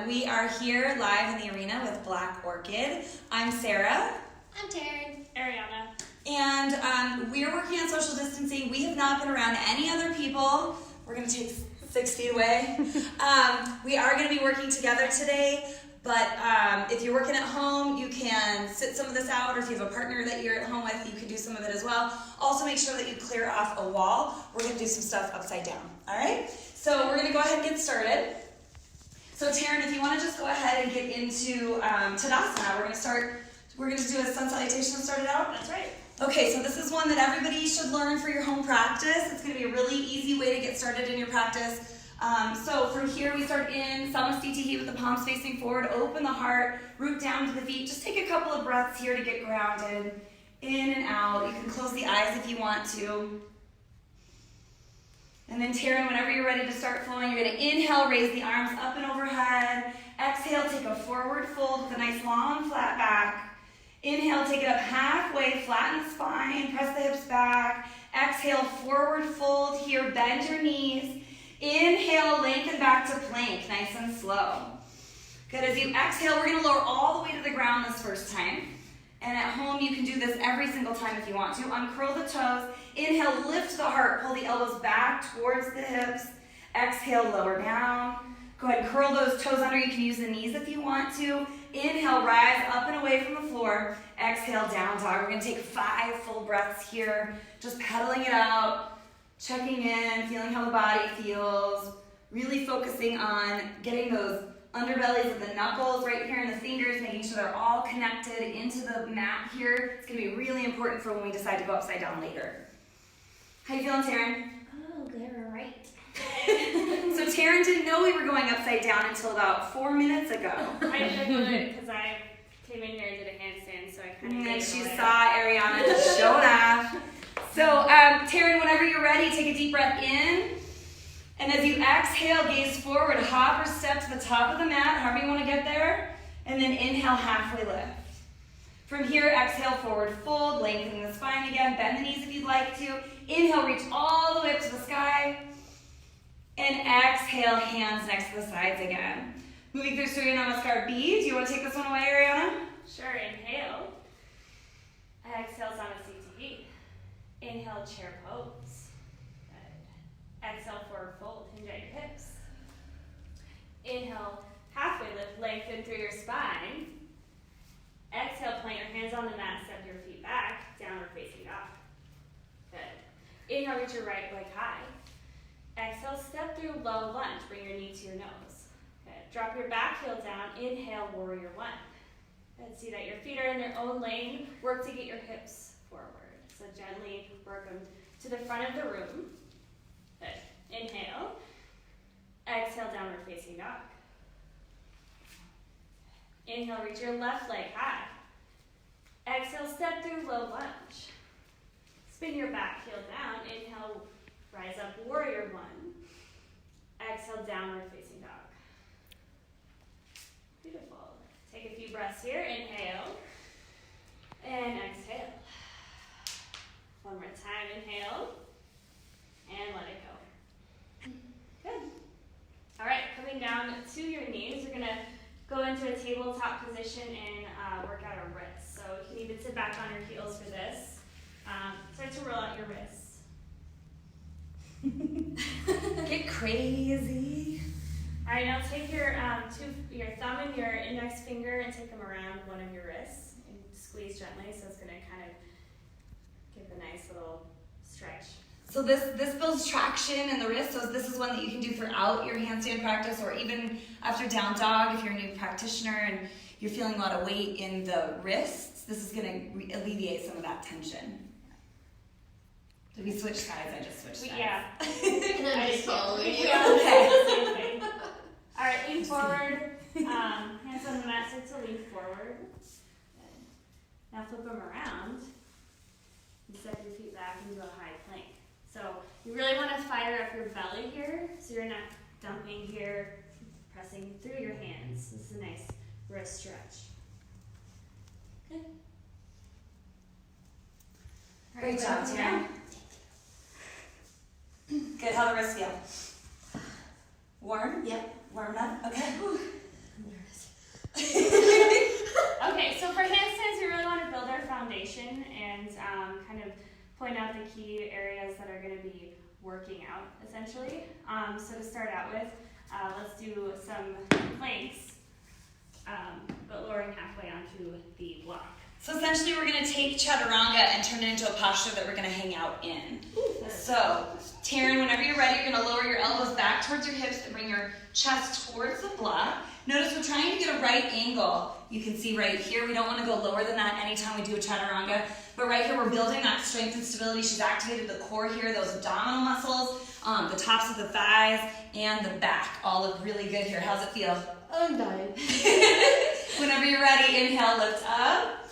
we are here live in the arena with Black Orchid. I'm Sarah. I'm Tarin. Arianna. And we're working on social distancing. We have not been around any other people. We're going to take 6 feet away. We are going to be working together today, but if you're working at home, you can sit some of this out, or if you have a partner that you're at home with, you can do some of it as well. Also make sure that you clear off a wall. We're going to do some stuff upside down, all right? So we're going to go ahead and get started. So Tarin, if you want to just go ahead and get into Tadasana, we're going to do a sun salutation and start it out. That's right. Okay, so this is one that everybody should learn for your home practice. It's going to be a really easy way to get started in your practice. So from here we start in Samasthiti with the palms facing forward, open the heart, root down to the feet. Just take a couple of breaths here to get grounded. In and out. You can close the eyes if you want to. And then Tarin, whenever you're ready to start flowing, you're going to inhale, raise the arms up and overhead. Exhale, take a forward fold with a nice long flat back. Inhale, take it up halfway, flatten the spine, press the hips back. Exhale, forward fold here, bend your knees. Inhale, lengthen back to plank, nice and slow. Good, as you exhale, we're going to lower all the way to the ground this first time. And at home, you can do this every single time if you want to. Uncurl the toes. Inhale, lift the heart. Pull the elbows back towards the hips. Exhale, lower down. Go ahead and curl those toes under. You can use the knees if you want to. Inhale, rise up and away from the floor. Exhale, down dog. We're going to take 5 full breaths here. Just pedaling it out. Checking in, feeling how the body feels. Really focusing on getting those underbellies of the knuckles right here in the fingers, making sure they're all connected into the mat here. It's going to be really important for when we decide to go upside down later. How you feeling, Tarin? Oh, good, all right. So Tarin didn't know we were going upside down until about 4 minutes ago. I didn't know it because I came in here and did a handstand, so I kind of And then gave it she away. saw Arianna just showed off. So Tarin, whenever you're ready, take a deep breath in. And as you exhale, gaze forward, hop or step to the top of the mat, however you want to get there. And then inhale, halfway lift. From here, exhale, forward fold, lengthening the spine again. Bend the knees if you'd like to. Inhale, reach all the way up to the sky. And exhale, hands next to the sides again. Moving through Surya Namaskar B. Do you want to take this one away, Arianna? Sure, inhale. Exhale, Samasthiti. Inhale, chair pose. Good. Exhale, forward fold, hinge at your hips. Inhale, halfway lift, lengthen through your spine. Exhale, plant your hands on the mat, step your feet back, downward facing dog. Good. Inhale, reach your right leg high. Exhale, step through low lunge, bring your knee to your nose. Good. Drop your back heel down, inhale, warrior one. Good. See that your feet are in their own lane, work to get your hips forward. So gently work them to the front of the room. Good. Inhale. Exhale, downward facing dog. Inhale, reach your left leg high. Exhale, step through low lunge. Spin your back heel down. Inhale, rise up, warrior one. Exhale, downward facing dog. Beautiful. Take a few breaths here. Inhale. And exhale. One more time, inhale, and let it go. Good. All right, coming down to your knees, we're gonna go into a tabletop position and work out our wrists. So you can even sit back on your heels for this. Start to roll out your wrists. Get crazy. All right, now take your thumb and your index finger and take them around one of your wrists and squeeze gently. So it's gonna kind of give a nice little stretch. So this builds traction in the wrist, so this is one that you can do throughout your handstand practice, or even after down dog if you're a new practitioner and you're feeling a lot of weight in the wrists. This is going to alleviate some of that tension. Did we switch sides? I just switched sides. Yeah. And I'm just following you. Okay. Same thing. All right, lean forward. Hands on the mat, start to lean forward. Good. Now flip them around. And step your feet back into a high plank. So you really want to fire up your belly here, so you're not dumping here, pressing through your hands. This is a nice wrist stretch. Good. Great job, Tarin. Good. How the wrists feel? Warm? Yep. Warm up? Okay. point out the key areas that are going to be working out, essentially. So to start out with, let's do some planks, but lowering halfway onto the block. So essentially we're going to take chaturanga and turn it into a posture that we're going to hang out in. So, Tarin, whenever you're ready, you're going to lower your elbows back towards your hips and bring your chest towards the block. Notice we're trying to get a right angle. You can see right here, we don't want to go lower than that anytime we do a chaturanga. But right here, we're building that strength and stability. She's activated the core here, those abdominal muscles, the tops of the thighs, and the back. All look really good here. How's it feel? I'm dying. Whenever you're ready, inhale, lift up.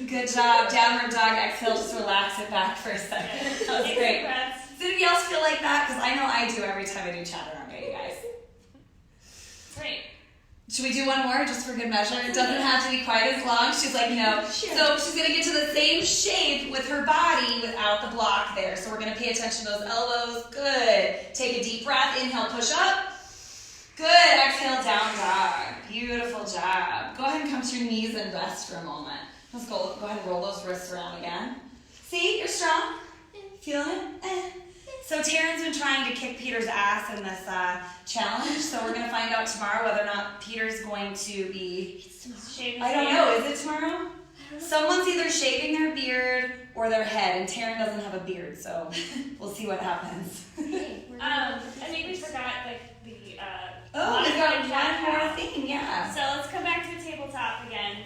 Good job. Downward dog. Exhale, just relax it back for a second. That was great. Does anybody else feel like that? Because I know I do every time I do chaturanga, you guys. Great. Should we do one more just for good measure? It doesn't have to be quite as long. She's like, no. Sure. So she's going to get to the same shape with her body without the block there. So we're going to pay attention to those elbows. Good. Take a deep breath. Inhale, push up. Good. Exhale, down dog. Beautiful job. Go ahead and come to your knees and rest for a moment. Let's go ahead and roll those wrists around again. See, you're strong. Feeling it? So Tarin's been trying to kick Peter's ass in this challenge. So we're going to find out tomorrow whether or not Peter's going to be... I don't know. Is it tomorrow? Someone's either shaving their beard or their head, and Tarin doesn't have a beard, so we'll see what happens. I think we forgot the Oh, we got one more thing, yeah. So let's come back to the tabletop again.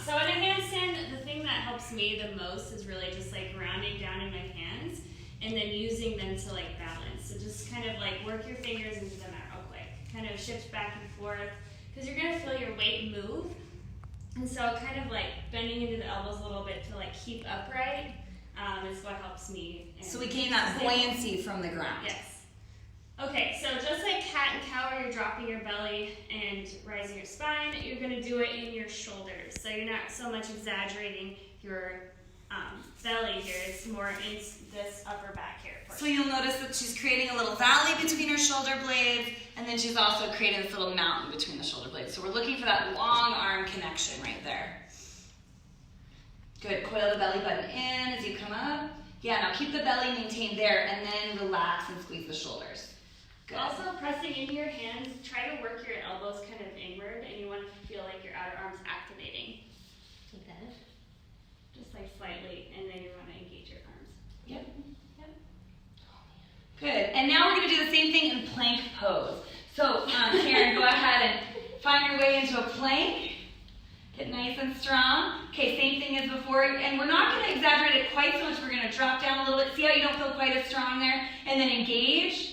So in a handstand, the thing that helps me the most is really just like rounding down in my hands and then using them to like balance. So just kind of like work your fingers into the mat real quick. Kind of shift back and forth because you're going to feel your weight move. And so kind of like bending into the elbows a little bit to like keep upright is what helps me. So we gain that buoyancy from the ground. Yes. Okay, so just like cat and cow, where you're dropping your belly and rising your spine, you're going to do it in your shoulders. So you're not so much exaggerating your belly here. It's more in this upper back here portion. So you'll notice that she's creating a little valley between her shoulder blades, and then she's also creating this little mountain between the shoulder blades. So we're looking for that long arm connection right there. Good. Coil the belly button in as you come up. Yeah, now keep the belly maintained there, and then relax and squeeze the shoulders. Good. Also pressing into your hands, try to work your elbows kind of inward, and you want to feel like your outer arm's activating. Like that? Just like slightly, and then you want to engage your arms. Yep. Good. And now we're going to do the same thing in plank pose. So, Tarin, go ahead and find your way into a plank. Get nice and strong. Okay, same thing as before. And we're not going to exaggerate it quite so much. We're going to drop down a little bit. See how you don't feel quite as strong there? And then engage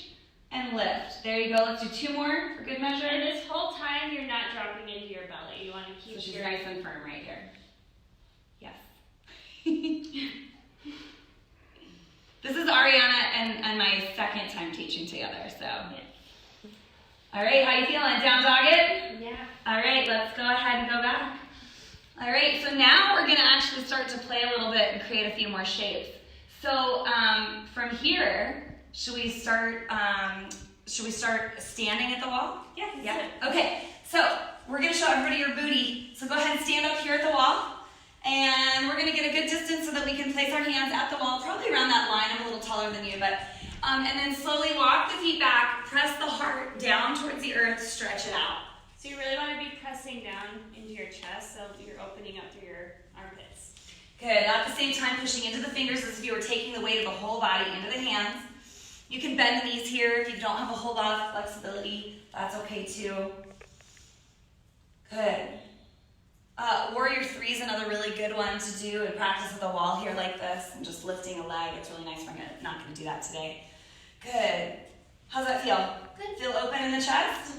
and lift. There you go. Let's do two more for good measure. And this whole time, you're not dropping into your belly. You want to keep So she's your... nice and firm right here. Yes. This is Arianna and my second time teaching together, so. Yeah. All right, how you feeling? Down dog it? Yeah. All right, let's go ahead and go back. All right, so now we're gonna actually start to play a little bit and create a few more shapes. So from here, should we start standing at the wall? Yeah. Yeah. Okay, so we're gonna show everybody your booty. So go ahead and stand up here at the wall. And we're gonna get a good distance so that we can place our hands at the wall, probably around that line. I'm a little taller than you, but, and then slowly walk the feet back, press the heart down towards the earth, stretch it out. So you really want to be pressing down into your chest so you're opening up through your armpits. Good, at the same time pushing into the fingers as if you were taking the weight of the whole body into the hands. You can bend the knees here if you don't have a whole lot of flexibility, that's okay too. Good. Warrior 3 is another really good one to do and practice at the wall here like this and just lifting a leg. It's really nice. We're not going to do that today. Good. How's that feel? Good. Feel open in the chest?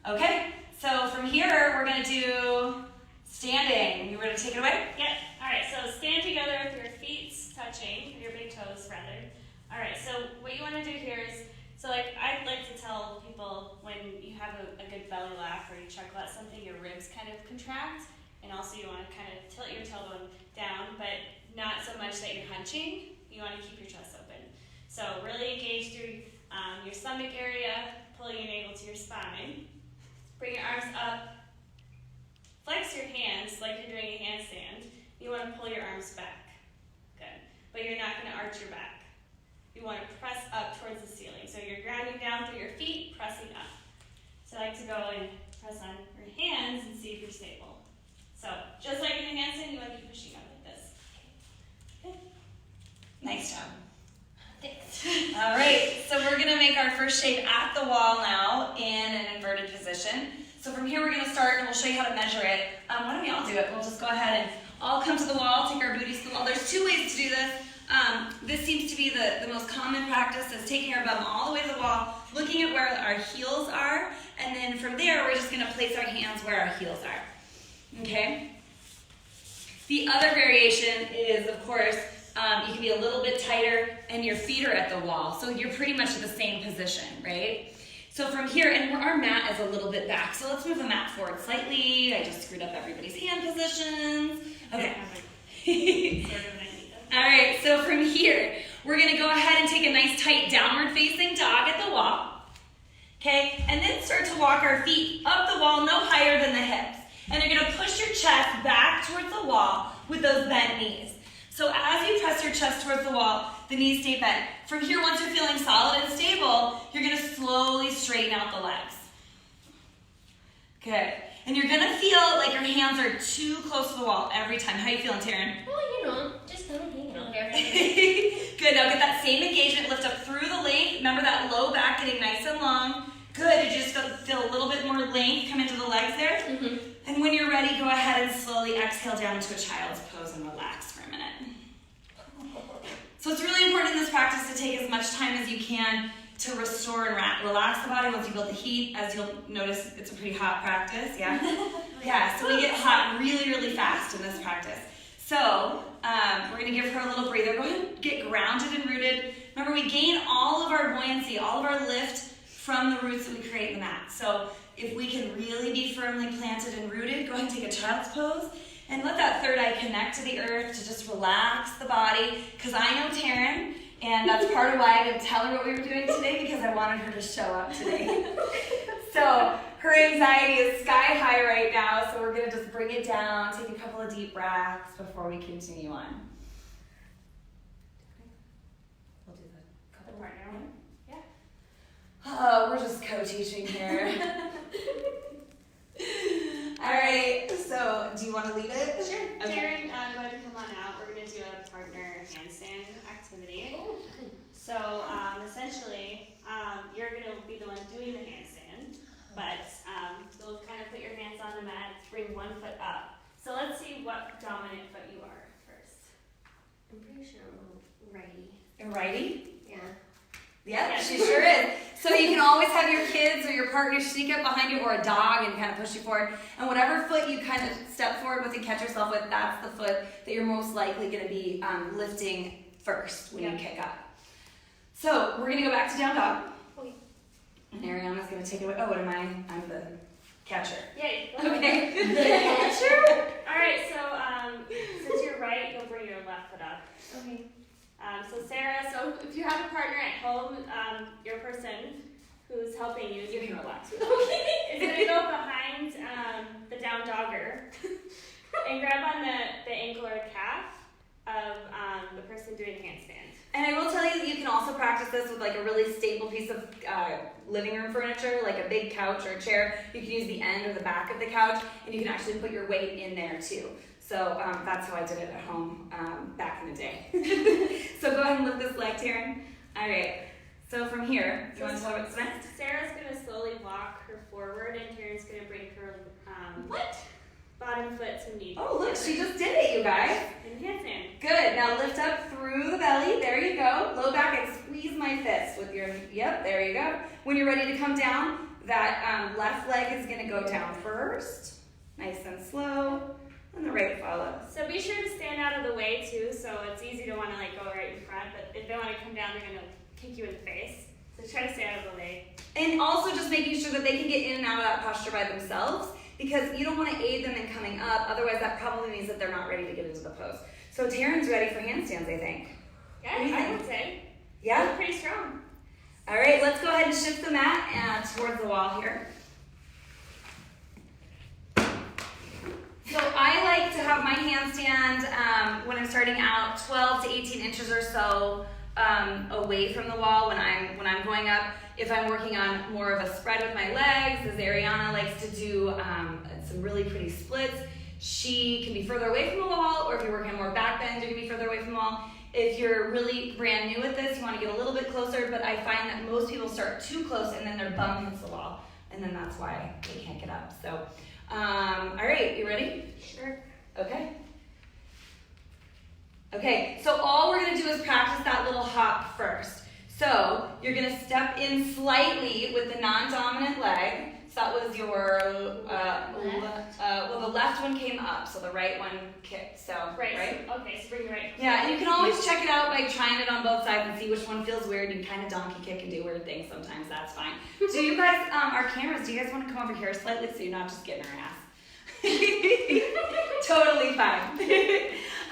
Okay. So from here, we're going to do standing. You ready to take it away? Yep. All right, so stand together with your feet touching, your big toes rather. All right, so what you want to do here is, so like I like to tell people when you have a good belly laugh or you chuckle at something, your ribs kind of contract. And also you want to kind of tilt your tailbone down, but not so much that you're hunching. You want to keep your chest open. So really engage through your stomach area, pulling your navel to your spine. Bring your arms up. Flex your hands like you're doing a handstand. You want to pull your arms back. Good. but you're not gonna arch your back. You wanna press up towards the ceiling. So you're grounding down through your feet, pressing up. So I like to go and press on your hands and see if you're stable. So just like in a handstand, you want to be pushing up like this. Okay. Nice job. Thanks. All right, so we're gonna make our first shape at the wall now in an inverted position. So from here we're gonna start and we'll show you how to measure it. Why don't we all do it? We'll just go ahead and all come to the wall, take our booties to the wall. There's two ways to do this. This seems to be the most common practice, is taking our bum all the way to the wall, looking at where our heels are, and then from there we're just gonna place our hands where our heels are, okay? The other variation is, of course, you can be a little bit tighter and your feet are at the wall, so you're pretty much at the same position, right? So from here, and our mat is a little bit back, so let's move the mat forward slightly. I just screwed up everybody's hand positions. Okay. All right, so from here, we're gonna go ahead and take a nice tight downward facing dog at the wall, okay? And then start to walk our feet up the wall, no higher than the hips. And you're gonna push your chest back towards the wall with those bent knees. So as you press your chest towards the wall, the knees stay bent. From here, once you're feeling solid and stable, you're gonna slowly straighten out the legs. Good. And you're gonna feel like your hands are too close to the wall every time. How you feeling, Tarin? Well, just kind of hanging out there. Good, now get that same engagement, lift up through the length. Remember that low back getting nice and long. Good, did you just feel a little bit more length come into the legs there? Mm-hmm. And when you're ready, go ahead and slowly exhale down into a child's pose and relax for a minute. So it's really important in this practice to take as much time as you can to restore and relax the body once you build the heat. As you'll notice, it's a pretty hot practice, yeah? Yeah, so we get hot really, really fast in this practice. So we're gonna give her a little breather. Go ahead and get grounded and rooted. Remember, we gain all of our buoyancy, all of our lift from the roots that we create in the mat. So if we can really be firmly planted and rooted, go ahead and take a child's pose and let that third eye connect to the earth to just relax the body. Because I know Tarin, and that's part of why I didn't tell her what we were doing today, because I wanted her to show up today. So her anxiety is sky high right now, so we're gonna just bring it down, take a couple of deep breaths before we continue on. We'll do the couple partner one. Yeah. Oh, we're just co-teaching here. All right, so do you want to lead it? Sure. Okay. Tarin, go ahead and come on out. We're going to do a partner handstand activity. So essentially, you're going to be the one doing the handstand, but you'll kind of put your hands on the mat, bring one foot up. So let's see what dominant foot you are first. I'm pretty sure I'm righty. A righty? Yeah. Yep, she sure is. So you can always have your kids or your partner sneak up behind you, or a dog, and kind of push you forward. And whatever foot you kind of step forward with and catch yourself with, that's the foot that you're most likely going to be lifting first when you kick up. So we're going to go back to down dog. Okay. And Arianna's going to take it away. Oh, what am I? I'm the catcher. Yay. Okay. The catcher? All right, so since you're right, you'll bring your left foot up. Okay. So Sarah, so if you have a partner at home, your person who's helping you, you can relax with is going to go behind the down dogger and grab on the ankle or calf of the person doing handstand. And I will tell you that you can also practice this with like a really stable piece of living room furniture, like a big couch or a chair. You can use the end or the back of the couch, and you can actually put your weight in there too. So that's how I did it at home back in the day. So go ahead and lift this leg, Tarin. All right. So from here, do you want to tell her what's next? Sarah's going to slowly walk her forward, and Tarin's going to bring her bottom foot to knee. Oh, look, she just did it, you guys. And handstand. Good. Now lift up through the belly. There you go. Low back and squeeze my fist with your, yep, there you go. When you're ready to come down, that left leg is going to go down first. Nice and slow. And the right follows. So be sure to stand out of the way too, so it's easy to want to like go right in front, but if they want to come down, they're going to kick you in the face. So try to stay out of the way. And also just making sure that they can get in and out of that posture by themselves, because you don't want to aid them in coming up. Otherwise, that probably means that they're not ready to get into the pose. So Tarin's ready for handstands, I think. Yeah, I would say. Yeah? You're pretty strong. All right, let's go ahead and shift the mat towards the wall here. So I like to have my handstand when I'm starting out 12 to 18 inches or so away from the wall when I'm going up. If I'm working on more of a spread with my legs, as Arianna likes to do some really pretty splits, she can be further away from the wall, or if you're working on more back bend, you can be further away from the wall. If you're really brand new at this, you want to get a little bit closer, but I find that most people start too close and then their bum hits the wall, and then that's why they can't get up. So, all right, you ready? Sure. Okay. Okay, so all we're gonna do is practice that little hop first. So you're gonna step in slightly with the non-dominant leg. So that was your, well, the left one came up, so the right one kicked, so, right? Okay, so bring your right. Yeah, and you can always check it out by trying it on both sides and see which one feels weird. You can kind of donkey kick and do weird things sometimes, that's fine. Do you guys, our cameras, do you guys want to come over here slightly so you're not just getting our ass? Totally fine.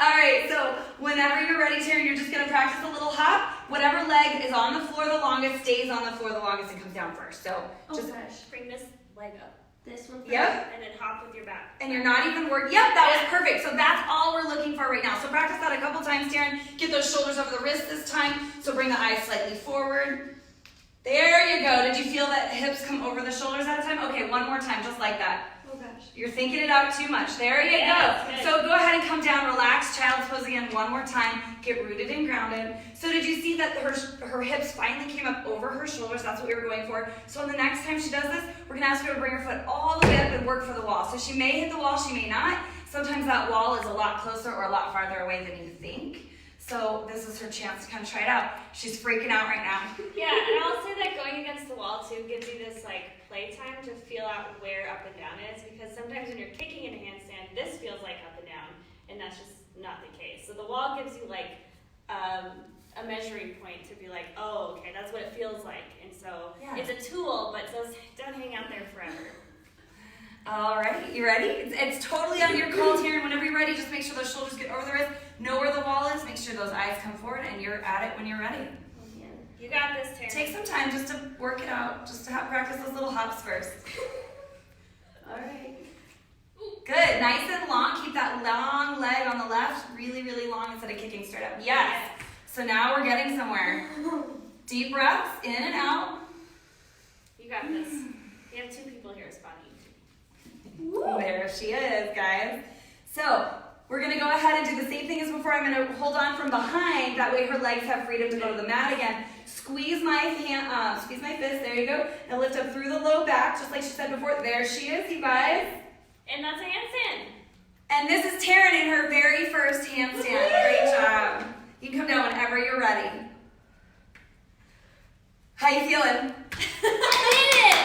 All right, so whenever you're ready, Tarin, you're just gonna practice a little hop. Whatever leg is on the floor the longest stays on the floor the longest and comes down first. So just Bring this leg up. This one first. Yep. And then hop with your back. And you're not even working. Yep, that was perfect. So that's all we're looking for right now. So practice that a couple times, Tarin. Get those shoulders over the wrist this time. So bring the eyes slightly forward. There you go. Did you feel that hips come over the shoulders that time? Okay, one more time, just like that. Oh gosh. You're thinking it out too much. There you go. So go ahead and come down, relax, child's pose again one more time. Get rooted and grounded. So did you see that her hips finally came up over her shoulders? That's what we were going for. So the next time she does this, we're gonna ask her to bring her foot all the way up and work for the wall. So she may hit the wall, she may not. Sometimes that wall is a lot closer or a lot farther away than you think. So this is her chance to kind of try it out. She's freaking out right now. Yeah, and I'll say that going against the wall too gives you this like playtime to feel out where up and down is, because sometimes when you're kicking in a handstand, this feels like up and down, and that's just not the case. So the wall gives you like a measuring point to be like, oh, okay, that's what it feels like, and so it's a tool, but don't hang out there forever. All right, you ready? It's totally on your call, Tarin. Whenever you're ready, just make sure those shoulders get over the wrist. Know where the wall is. Make sure those eyes come forward, and you're at it when you're ready. You got this, Tarin. Take some time just to work it out, just to practice those little hops first. All right. Good, nice and long. Keep that long leg on the left, really, really long instead of kicking straight up. Yes. So now we're getting somewhere. Deep breaths, in and out. You got this. We have two people here spotting you. There she is, guys. So we're gonna go ahead and do the same thing as before. I'm gonna hold on from behind. That way her legs have freedom to go to the mat again. Squeeze my hand, squeeze my fist. There you go. And lift up through the low back, just like she said before. There she is, you guys. And that's a handstand. And this is Tarin in her very first handstand. Great job. You can come down whenever you're ready. How you feeling?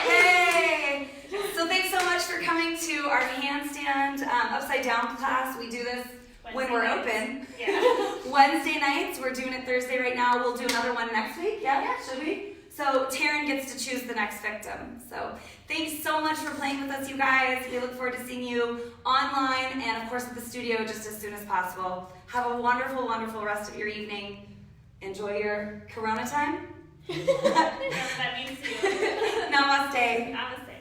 Hey! So thanks so much for coming to our handstand upside down class. We do this when we're open. Yeah. Wednesday nights. We're doing it Thursday right now. We'll do another one next week. Yeah, should we? So Tarin gets to choose the next victim. So thanks so much for playing with us, you guys. We look forward to seeing you online and, of course, at the studio just as soon as possible. Have a wonderful, wonderful rest of your evening. Enjoy your Corona time. That means to you. Namaste. Namaste.